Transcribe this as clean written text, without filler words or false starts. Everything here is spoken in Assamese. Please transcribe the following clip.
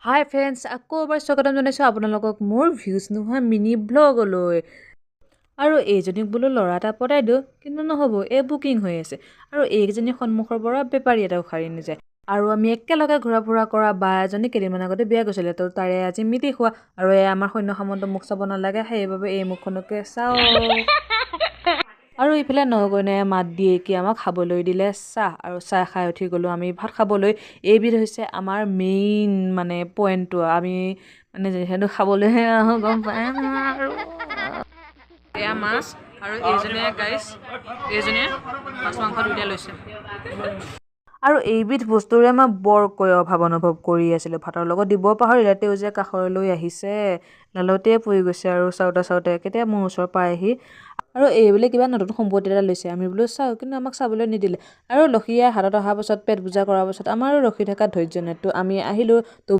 হাই ফ্ৰেণ্ডছ, আকৌ এবাৰ স্বাগতম জনাইছোঁ আপোনালোকক মোৰ ভিউজ নোহোৱা মিনি ব্লগলৈ। আৰু এইজনীক বোলো ল'ৰা এটা পতাই দিওঁ, কিন্তু নহ'ব, এই বুকিং হৈ আছে। আৰু এইজনী সন্মুখৰ পৰা বেপাৰী এটা উখাৰি নিছে। আৰু আমি একেলগে ঘূৰা ফুৰা কৰা বা এজনী কেইদিনমান আগতে বিয়া গৈছিলে, তো তাৰে আজি মিতি খোৱা। আৰু এই আমাৰ সৈন্য সামন্ত মোক চাব নালাগে, সেইবাবে এই মুখখনকে চাওঁ। আৰু ইফালে নগৈনে মাত দিয়ে কি আমাক খাবলৈ দিলে চাহ, আৰু চাহ খাই উঠি গ'লোঁ আমি ভাত খাবলৈ। এইবিধ হৈছে আমাৰ মেইন পইণ্টটো, আমি যিহেতু খাবলৈহে আহোঁ, গম পায় আৰু এয়া মাছ, আৰু এইজনীয়ে এইজনীয়ে মাছ মাংস দুইটা লৈছে। আৰু এইবিধ বস্তুৰে মই বৰকৈ অভাৱ অনুভৱ কৰি আছিলোঁ। ভাতৰ লগত দিব পাহৰিলে, তেওঁ যে কাষৰলৈ আহিছে, লালতে পৰি গৈছে আৰু চাওঁতে কেতিয়া মোৰ ওচৰ পায়হি। আৰু এই বোলে কিবা নতুন সম্পত্তি এটা লৈছে, আমি বোলো চাওঁ, কিন্তু আমাক চাবলৈ নিদিলে। আৰু লক্ষীয়ে হাতত অহাৰ পাছত পেট পূজা কৰাৰ পাছত আমাৰো ৰখি থকা ধৈৰ্য নাই, তো আমি আহিলোঁ। তো